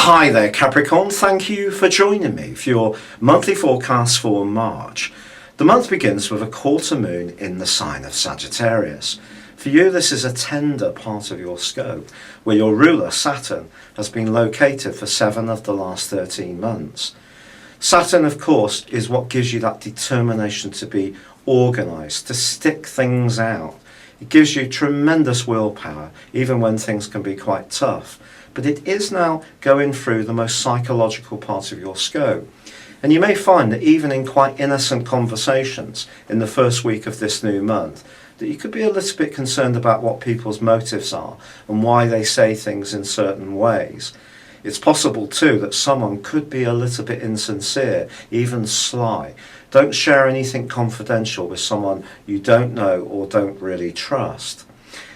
Hi there Capricorn, thank you for joining me for your monthly forecast for March. The month begins with a quarter moon in the sign of Sagittarius. For you, this is a tender part of your scope, where your ruler, Saturn, has been located for 7 of the last 13 months. Saturn, of course, is what gives you that determination to be organised, to stick things out. It gives you tremendous willpower, even when things can be quite tough. But it is now going through the most psychological part of your scope. And you may find that even in quite innocent conversations in the first week of this new month, that you could be a little bit concerned about what people's motives are and why they say things in certain ways. It's possible too that someone could be a little bit insincere, even sly. Don't share anything confidential with someone you don't know or don't really trust.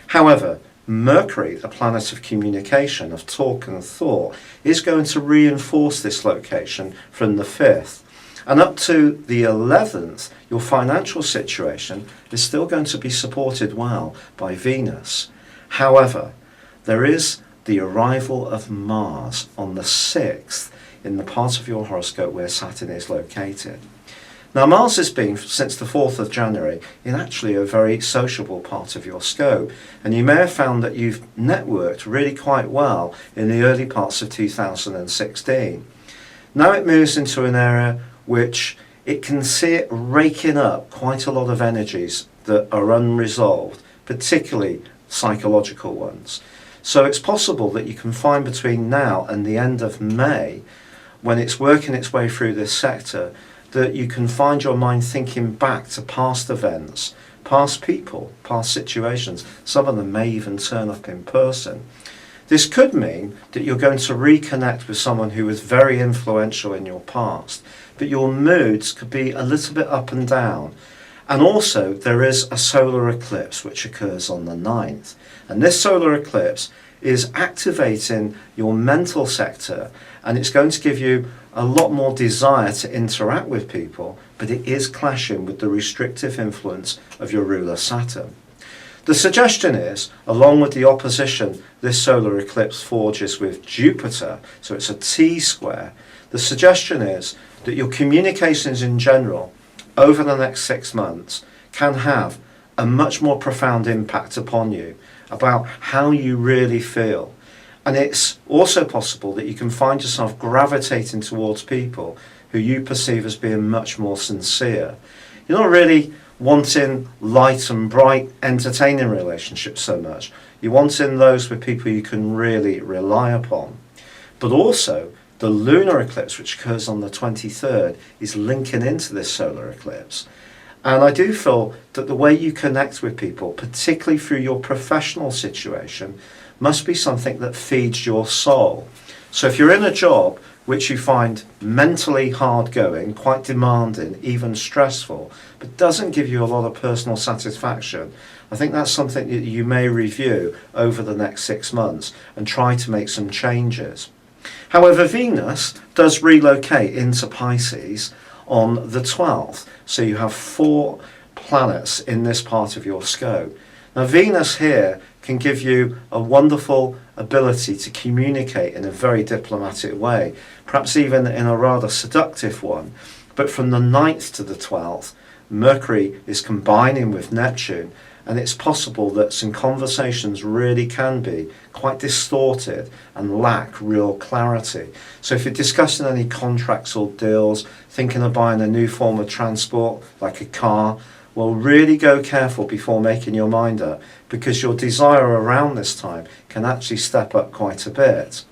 However, Mercury, the planet of communication, of talk and thought, is going to reinforce this location from the 5th. And up to the 11th, your financial situation is still going to be supported well by Venus. However, there is the arrival of Mars on the 6th in the part of your horoscope where Saturn is located. Now Mars has been, since the 4th of January, in actually a very sociable part of your scope, and you may have found that you've networked really quite well in the early parts of 2016. Now it moves into an area which it can see it raking up quite a lot of energies that are unresolved, particularly psychological ones. So it's possible that you can find between now and the end of May, when it's working its way through this sector, that you can find your mind thinking back to past events, past people, past situations. Some of them may even turn up in person. This could mean that you're going to reconnect with someone who was very influential in your past, but your moods could be a little bit up and down. And also there is a solar eclipse which occurs on the 9th. And this solar eclipse is activating your mental sector, and it's going to give you a lot more desire to interact with people, but it is clashing with the restrictive influence of your ruler Saturn. The suggestion is, along with the opposition this solar eclipse forges with Jupiter, so it's a T-square, the suggestion is that your communications in general over the next 6 months can have a much more profound impact upon you about how you really feel. And it's also possible that you can find yourself gravitating towards people who you perceive as being much more sincere. You're not really wanting light and bright, entertaining relationships so much. You're wanting those with people you can really rely upon. But also, the lunar eclipse, which occurs on the 23rd, is linking into this solar eclipse. And I do feel that the way you connect with people, particularly through your professional situation, must be something that feeds your soul. So if you're in a job which you find mentally hard going, quite demanding, even stressful, but doesn't give you a lot of personal satisfaction, I think that's something that you may review over the next 6 months and try to make some changes. However, Venus does relocate into Pisces on the 12th, so you have 4 planets in this part of your scope. Now Venus here can give you a wonderful ability to communicate in a very diplomatic way, perhaps even in a rather seductive one. But from the 9th to the 12th, Mercury is combining with Neptune, and it's possible that some conversations really can be quite distorted and lack real clarity. So if you're discussing any contracts or deals, thinking of buying a new form of transport like a car, well, really go careful before making your mind up, because your desire around this time can actually step up quite a bit.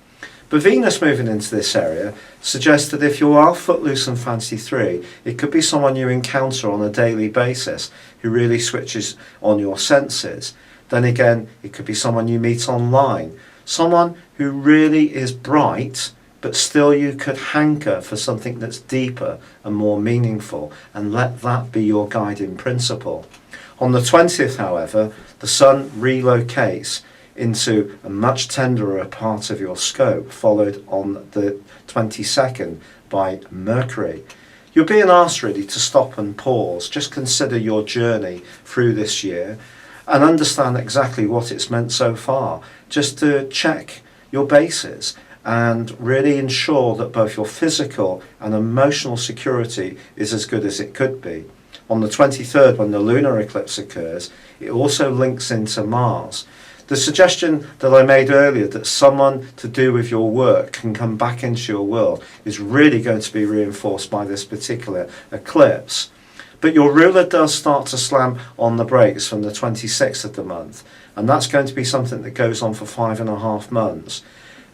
But Venus moving into this area suggests that if you are footloose and fancy free, it could be someone you encounter on a daily basis who really switches on your senses. Then again, it could be someone you meet online, someone who really is bright, but still you could hanker for something that's deeper and more meaningful, and let that be your guiding principle. On the 20th, however, the Sun relocates into a much tenderer part of your scope, followed on the 22nd by Mercury. You're being asked really to stop and pause, just consider your journey through this year and understand exactly what it's meant so far, just to check your bases and really ensure that both your physical and emotional security is as good as it could be. On the 23rd, when the lunar eclipse occurs, it also links into Mars. The suggestion that I made earlier that someone to do with your work can come back into your world is really going to be reinforced by this particular eclipse. But your ruler does start to slam on the brakes from the 26th of the month, and that's going to be something that goes on for 5.5 months.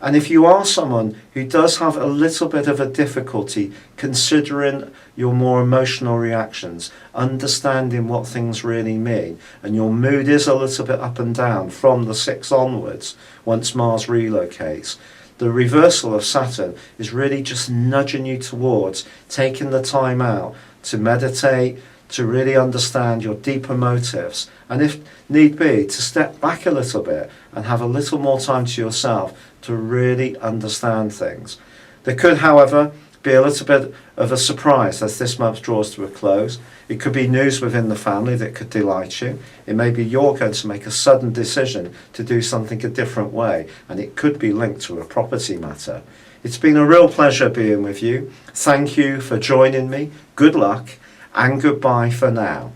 And if you are someone who does have a little bit of a difficulty considering your more emotional reactions, understanding what things really mean, and your mood is a little bit up and down from the 6th onwards, once Mars relocates, the reversal of Saturn is really just nudging you towards taking the time out to meditate, to really understand your deeper motives, and if need be, to step back a little bit and have a little more time to yourself to really understand things. There could, however, be a little bit of a surprise as this month draws to a close. It could be news within the family that could delight you. It may be you're going to make a sudden decision to do something a different way, and it could be linked to a property matter. It's been a real pleasure being with you. Thank you for joining me. Good luck and goodbye for now.